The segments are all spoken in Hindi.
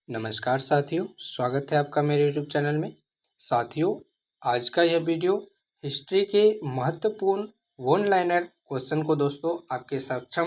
नमस्कार साथियों, स्वागत है आपका मेरे यूट्यूब चैनल में। साथियों, आज का यह वीडियो हिस्ट्री के महत्वपूर्ण वन लाइनर क्वेश्चन को दोस्तों आपके समक्ष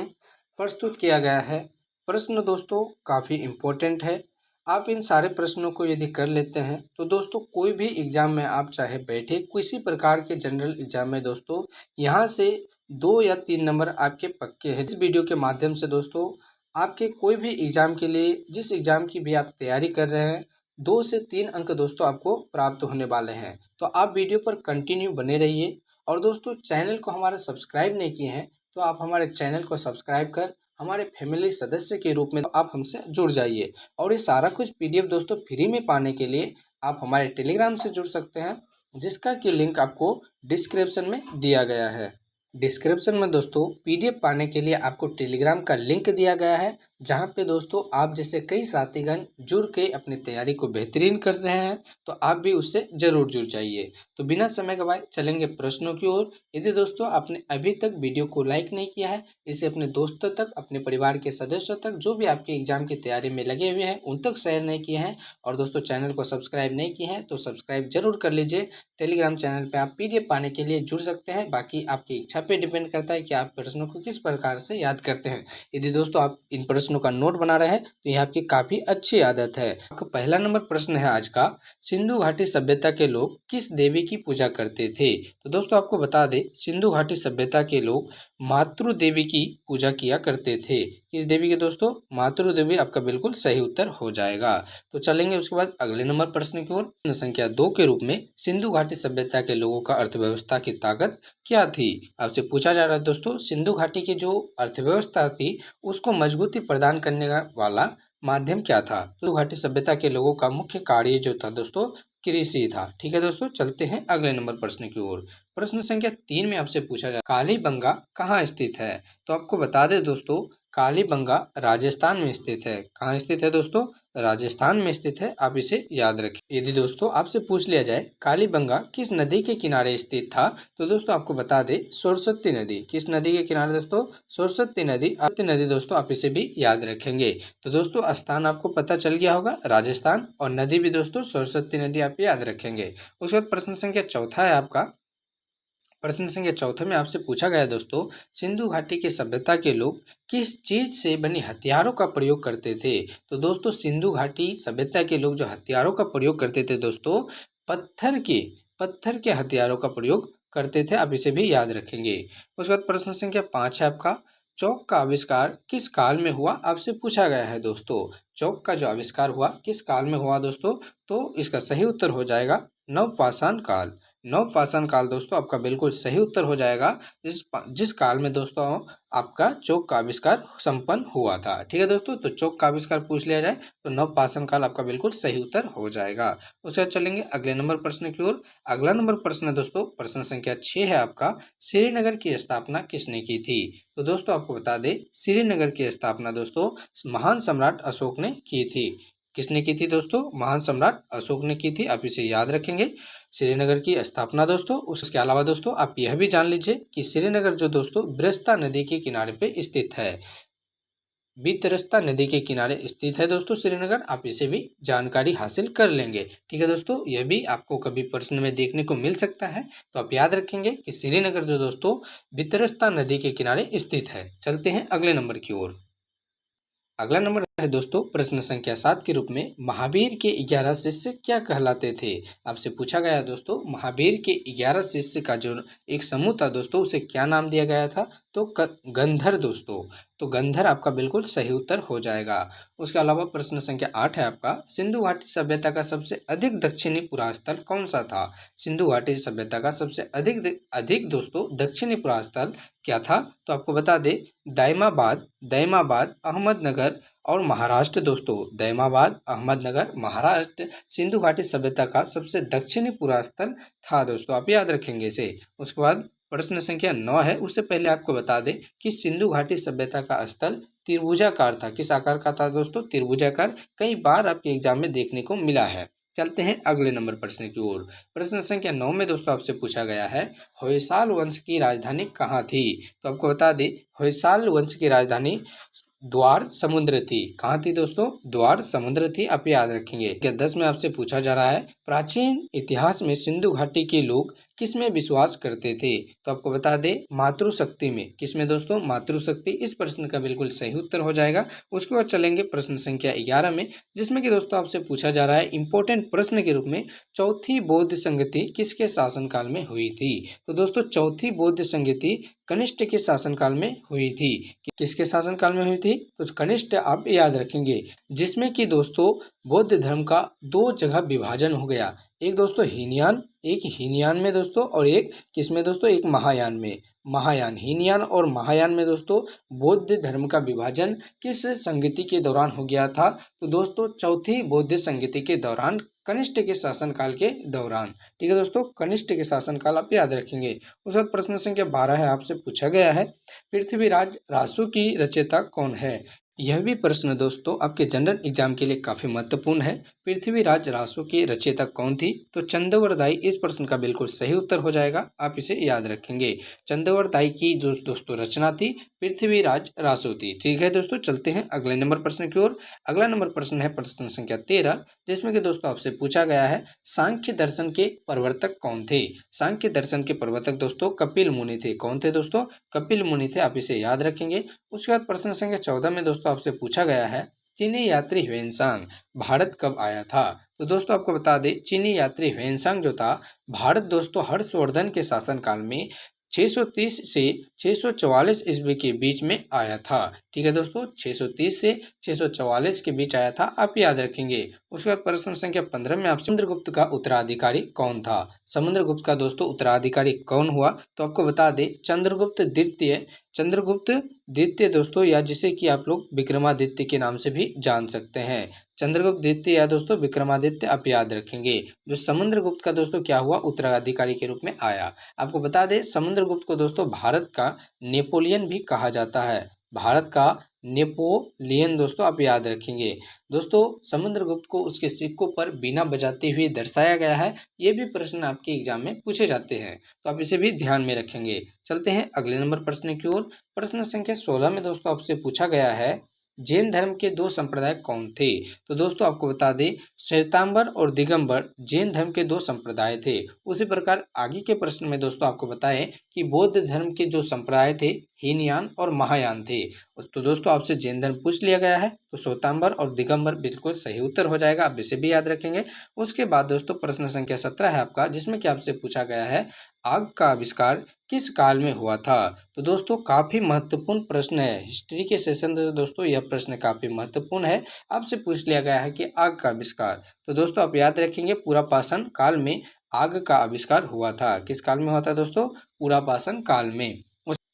प्रस्तुत किया गया है। प्रश्न दोस्तों काफ़ी इम्पोर्टेंट है। आप इन सारे प्रश्नों को यदि कर लेते हैं तो दोस्तों कोई भी एग्ज़ाम में आप चाहे बैठे, किसी प्रकार के जनरल एग्ज़ाम में दोस्तों यहाँ से 2 या 3 नंबर आपके पक्के हैं। इस वीडियो के माध्यम से दोस्तों आपके कोई भी एग्ज़ाम के लिए, जिस एग्ज़ाम की भी आप तैयारी कर रहे हैं, 2 से 3 अंक दोस्तों आपको प्राप्त होने वाले हैं। तो आप वीडियो पर कंटिन्यू बने रहिए। और दोस्तों चैनल को हमारा सब्सक्राइब नहीं किए हैं तो आप हमारे चैनल को सब्सक्राइब कर हमारे फैमिली सदस्य के रूप में आप हमसे जुड़ जाइए। और ये सारा कुछ पीडीएफ दोस्तों फ्री में पाने के लिए आप हमारे टेलीग्राम से जुड़ सकते हैं, जिसका कि लिंक आपको डिस्क्रिप्शन में दिया गया है। डिस्क्रिप्शन में दोस्तों पीडीएफ पाने के लिए आपको टेलीग्राम का लिंक दिया गया है, जहां पे दोस्तों आप जैसे कई साथीगण जुड़ के अपनी तैयारी को बेहतरीन कर रहे हैं, तो आप भी उससे जरूर जुड़ जाइए। तो बिना समय गवाए चलेंगे प्रश्नों की ओर। यदि दोस्तों आपने अभी तक वीडियो को लाइक नहीं किया है, इसे अपने दोस्तों तक, अपने परिवार के सदस्यों तक, जो भी आपके एग्जाम की तैयारी में लगे हुए हैं, उन तक शेयर नहीं किए हैं, और दोस्तों चैनल को सब्सक्राइब नहीं किए हैं तो सब्सक्राइब जरूर कर लीजिए। टेलीग्राम चैनल पे आप पीडीएफ पाने के लिए जुड़ सकते हैं। बाकी आपकी इच्छा पे डिपेंड करता है कि आप प्रश्नों को किस प्रकार से याद करते हैं। यदि दोस्तों आप इन प्रश्नों का नोट बना रहे हैं तो यह आपकी काफ़ी अच्छी आदत है। आपका पहला नंबर प्रश्न है आज का, सिंधु घाटी सभ्यता के लोग किस देवी की पूजा करते थे? तो दोस्तों आपको बता दें, सिंधु घाटी सभ्यता के लोग मातृ देवी की पूजा किया करते थे। किस देवी के दोस्तों? मातृ देवी आपका बिल्कुल सही उत्तर हो जाएगा। तो चलेंगे उसके बाद अगले नंबर प्रश्न की ओर। प्रश्न संख्या 2 के रूप में सिंधु घाटी सभ्यता के लोगों का अर्थव्यवस्था की ताकत क्या थी? आपसे पूछा जा रहा है दोस्तों, सिंधु घाटी की जो अर्थव्यवस्था थी उसको मजबूती प्रदान करने वाला माध्यम क्या था? सिंधु घाटी सभ्यता के लोगों का मुख्य कार्य जो था दोस्तों कृषि था। ठीक है दोस्तों, चलते हैं अगले नंबर प्रश्न की ओर। प्रश्न संख्या 3 में आपसे पूछा जाए, कालीबंगा कहाँ स्थित है? तो आपको बता दें दोस्तों, कालीबंगा राजस्थान में स्थित है। कहाँ स्थित है दोस्तों? राजस्थान में स्थित है। आप इसे याद रखें। यदि दोस्तों आपसे पूछ लिया जाए कालीबंगा किस नदी के किनारे स्थित था, तो दोस्तों आपको बता दें सरस्वती नदी। किस नदी के किनारे दोस्तों? सरस्वती नदी। सरस्वती नदी दोस्तों आप इसे भी याद रखेंगे। तो दोस्तों स्थान आपको पता चल गया होगा, राजस्थान, और नदी भी दोस्तों सरस्वती नदी आप याद रखेंगे। उसके बाद प्रश्न संख्या 4 है आपका। प्रश्न संख्या 4 में आपसे पूछा गया दोस्तों, सिंधु घाटी की सभ्यता के लोग किस चीज से बने हथियारों का प्रयोग करते थे? तो दोस्तों सिंधु घाटी सभ्यता के लोग जो हथियारों का प्रयोग करते थे दोस्तों, पत्थर के हथियारों का प्रयोग करते थे। आप इसे भी याद रखेंगे। उसके बाद प्रश्न संख्या 5 है आपका, चौक का आविष्कार किस काल में हुआ? आपसे पूछा गया है दोस्तों, चौक का जो आविष्कार हुआ किस काल में हुआ दोस्तों? तो इसका सही उत्तर हो जाएगा नवपाषाण काल। नवपाषाण काल दोस्तों आपका बिल्कुल सही उत्तर हो जाएगा, जिस काल में दोस्तों आपका चौक का आविष्कार संपन्न हुआ था। ठीक है दोस्तों, तो चौक का आविष्कार पूछ लिया जाए तो नवपाषाण काल आपका बिल्कुल सही उत्तर हो जाएगा। उसके बाद चलेंगे अगले नंबर प्रश्न की ओर। अगला नंबर प्रश्न है दोस्तों, प्रश्न संख्या 6 है आपका, श्रीनगर की स्थापना किसने की थी? तो दोस्तों आपको बता दें, श्रीनगर की स्थापना दोस्तों महान सम्राट अशोक ने की थी। किसने की थी दोस्तों? महान सम्राट अशोक ने की थी। आप इसे याद रखेंगे, श्रीनगर की स्थापना दोस्तों। उसके अलावा दोस्तों आप यह भी जान लीजिए कि श्रीनगर जो दोस्तों ब्रस्ता नदी के किनारे पे स्थित है। बितरस्ता नदी के किनारे स्थित है दोस्तों श्रीनगर। आप इसे भी जानकारी हासिल कर लेंगे। ठीक है दोस्तों, यह भी आपको कभी प्रश्न में देखने को मिल सकता है, तो आप याद रखेंगे कि श्रीनगर जो दोस्तों बितरस्ता नदी के किनारे स्थित है। चलते हैं अगले नंबर की ओर। अगला नंबर है दोस्तों, प्रश्न संख्या 7 के रूप में, महावीर के 11 शिष्य क्या कहलाते थे? आपसे पूछा गया दोस्तों, महावीर के 11 शिष्य का जो एक समूह था दोस्तों, उसे क्या नाम दिया गया था? तो गंधर दोस्तों। तो गंधर आपका बिल्कुल सही उत्तर हो जाएगा। उसके अलावा प्रश्न संख्या 8 है आपका, सिंधु घाटी सभ्यता का सबसे अधिक दक्षिणी पुरास्थल कौन सा था? सिंधु घाटी सभ्यता का सबसे अधिक दोस्तों दक्षिणी पुरास्थल क्या था? तो आपको बता दें, दैमाबाद, अहमदनगर और महाराष्ट्र दोस्तों। दैमाबाद, अहमदनगर, महाराष्ट्र सिंधु घाटी सभ्यता का सबसे दक्षिणी पुरास्थल था दोस्तों। आप याद रखेंगे इसे। उसके बाद प्रश्न संख्या 9 है, उससे पहले आपको बता दें कि सिंधु घाटी सभ्यता का स्थल त्रिभुजाकार था। किस आकार का था दोस्तों? त्रिभुजाकार। कई बार आपके एग्जाम में देखने को मिला है। चलते हैं अगले नंबर प्रश्न की ओर। प्रश्न संख्या 9 में दोस्तों आपसे पूछा गया है, होयसाल वंश की राजधानी कहाँ थी? तो आपको बता दें, होयसाल वंश की राजधानी द्वार समुद्र थी। कहाँ थी दोस्तों? द्वार समुद्र थी, आप याद रखेंगे। 10 में आपसे पूछा जा रहा है, प्राचीन इतिहास में सिंधु घाटी के लोग किसमें विश्वास करते थे? तो आपको बता दें, मातृशक्ति में। किसमें दोस्तों? मातृशक्ति। इस प्रश्न का बिल्कुल सही उत्तर हो जाएगा। उसके बाद चलेंगे प्रश्न संख्या 11 में, जिसमें कि दोस्तों आपसे पूछा जा रहा है इंपॉर्टेंट प्रश्न के रूप में, चौथी बौद्ध संगति किसके शासनकाल में हुई थी? तो दोस्तों चौथी बौद्ध संगति कनिष्ठ के शासनकाल में हुई थी। किसके शासनकाल में हुई थी? तो कनिष्ठ आप याद रखेंगे, जिसमें कि दोस्तों बौद्ध धर्म का दो जगह विभाजन हो गया। एक दोस्तों हीनयान, एक हीनयान में दोस्तों, और एक किसमें दोस्तों? एक महायान में। महायान, हीनयान और महायान में दोस्तों बौद्ध धर्म का विभाजन किस संगति के दौरान हो गया था? तो दोस्तों चौथी बौद्ध संगति के दौरान, कनिष्ठ के शासनकाल के दौरान। ठीक है दोस्तों, कनिष्ठ के शासनकाल आप याद रखेंगे। उसके बाद प्रश्न संख्या 12 है, आपसे पूछा गया है, पृथ्वीराज रासो की रचयिता कौन है? यह भी प्रश्न दोस्तों आपके जनरल एग्जाम के लिए काफी महत्वपूर्ण है। पृथ्वीराज रासो की रचयिता कौन थी? तो चंद्रवरदाई इस प्रश्न का बिल्कुल सही उत्तर हो जाएगा, आप इसे याद रखेंगे। चंद्रवरदाई की जो दोस्तों रचना थी पृथ्वीराज रासो थी। ठीक है दोस्तों, चलते हैं अगले नंबर प्रश्न की ओर। अगला नंबर प्रश्न है प्रश्न संख्या 13, जिसमें कि दोस्तों आपसे पूछा गया है, सांख्य दर्शन के प्रवर्तक कौन थे? सांख्य दर्शन के प्रवर्तक दोस्तों कपिल मुनि थे। कौन थे दोस्तों? कपिल मुनि थे, आप इसे याद रखेंगे। उसके बाद प्रश्न संख्या 14 में दोस्तों आपसे पूछा गया है, चीनी यात्री ह्वेनसांग भारत कब आया था? तो दोस्तों आपको बता दें, चीनी यात्री ह्वेनसांग जो था, भारत दोस्तों हर्षवर्धन के शासनकाल में 630 से 644 ईस्वी के बीच में आया था। ठीक है दोस्तों, 630 से 644 के बीच आया था, आप याद रखेंगे। उसके बाद प्रश्न संख्या 15 में आप, समुद्रगुप्त का उत्तराधिकारी कौन था? समुद्रगुप्त का दोस्तों उत्तराधिकारी कौन हुआ? तो आपको बता दें, चंद्रगुप्त द्वितीय। चंद्रगुप्त द्वितीय दोस्तों, या जिसे कि आप लोग विक्रमादित्य के नाम से भी जान सकते हैं। चंद्रगुप्त द्वितीय या दोस्तों विक्रमादित्य, आप याद रखेंगे। जो समुद्रगुप्त का दोस्तों क्या हुआ? उत्तराधिकारी के रूप में आया। आपको बता दें, समुद्रगुप्त को दोस्तों भारत का नेपोलियन भी कहा जाता है। भारत का नेपोलियन दोस्तों, आप याद रखेंगे। दोस्तों समुद्रगुप्त को उसके सिक्कों पर बीना बजाते हुए दर्शाया गया है। ये भी प्रश्न आपके एग्जाम में पूछे जाते हैं, तो आप इसे भी ध्यान में रखेंगे। चलते हैं अगले नंबर प्रश्न की ओर। प्रश्न संख्या 16 में दोस्तों आपसे पूछा गया है, जैन धर्म के दो संप्रदाय कौन थे? तो दोस्तों आपको बता दें, श्वेतांबर और दिगंबर जैन धर्म के दो संप्रदाय थे। उसी प्रकार आगे के प्रश्न में दोस्तों आपको बताएं कि बौद्ध धर्म के जो संप्रदाय थे, हीनयान और महायान थे। तो दोस्तों आपसे जैन धर्म पूछ लिया गया है, तो श्वेतांबर और दिगंबर बिल्कुल सही उत्तर हो जाएगा, आप इसे भी याद रखेंगे। उसके बाद दोस्तों प्रश्न संख्या 17 है आपका, जिसमें कि आपसे पूछा गया है, आग का आविष्कार किस काल में हुआ था? तो दोस्तों काफी महत्वपूर्ण प्रश्न है, हिस्ट्री के सेशन में दोस्तों यह प्रश्न काफी महत्वपूर्ण है। आपसे पूछ लिया गया है कि आग का आविष्कार, तो दोस्तों आप याद रखेंगे, पुरापाषाण काल में आग का आविष्कार हुआ था। किस काल में हुआ था दोस्तों? पुरापाषाण काल में।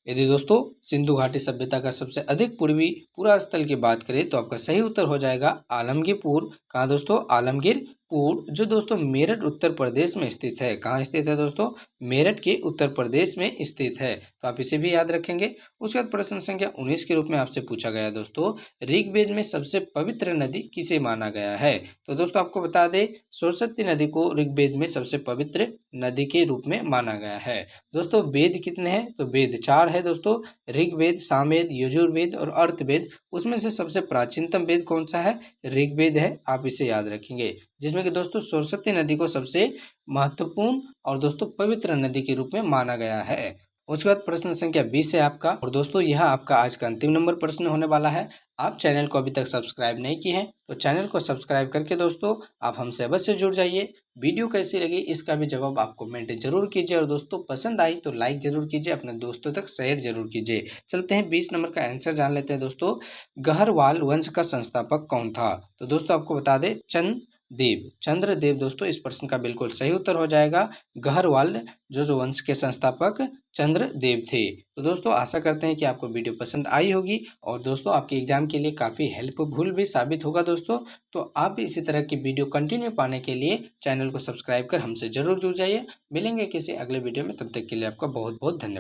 यदि दोस्तों सिंधु घाटी सभ्यता का सबसे अधिक पूर्वी पुरा स्थल की बात करें, तो आपका सही उत्तर हो जाएगा आलमगीरपुर। कहाँ दोस्तों? आलमगीरपुर, जो दोस्तों मेरठ उत्तर प्रदेश में स्थित है। कहाँ स्थित है दोस्तों? मेरठ के उत्तर प्रदेश में स्थित है, तो आप इसे भी याद रखेंगे। उसके बाद प्रश्न संख्या 19 के रूप में आपसे पूछा गया दोस्तों, ऋग्वेद में सबसे पवित्र नदी किसे माना गया है? तो दोस्तों आपको बता दें, सरस्वती नदी को ऋग्वेद में सबसे पवित्र नदी के रूप में माना गया है। दोस्तों वेद कितने हैं? तो वेद 4 है दोस्तों, ऋग्वेद, सामवेद, यजुर्वेद और अर्थवेद। उसमें से सबसे प्राचीनतम वेद कौन सा है? ऋग्वेद है, आप इसे याद रखेंगे। जिसमें कि दोस्तों सरस्वती नदी को सबसे महत्वपूर्ण और दोस्तों पवित्र नदी के रूप में माना गया है। उसके बाद प्रश्न संख्या 20 है आपका, और दोस्तों यह आपका आज का अंतिम नंबर प्रश्न होने वाला है। आप चैनल को अभी तक सब्सक्राइब नहीं किए हैं, तो चैनल को सब्सक्राइब करके दोस्तों आप हमसे अवश्य जुड़ जाइए। वीडियो कैसी लगी इसका भी जवाब आप कमेंट जरूर कीजिए, और दोस्तों पसंद आई तो लाइक जरूर कीजिए, अपने दोस्तों तक शेयर जरूर कीजिए। चलते हैं 20 नंबर का आंसर जान लेते हैं दोस्तों, गहरवाल वंश का संस्थापक कौन था? तो दोस्तों आपको बता दें, चंद्रदेव दोस्तों इस प्रश्न का बिल्कुल सही उत्तर हो जाएगा। गहरवाल जो वंश के संस्थापक चंद्रदेव थे। तो दोस्तों आशा करते हैं कि आपको वीडियो पसंद आई होगी, और दोस्तों आपके एग्जाम के लिए काफ़ी हेल्पफुल भी साबित होगा दोस्तों। तो आप भी इसी तरह की वीडियो कंटिन्यू पाने के लिए चैनल को सब्सक्राइब कर हमसे जरूर जुड़ जाइए। मिलेंगे किसी अगले वीडियो में, तब तक के लिए आपका बहुत बहुत धन्यवाद।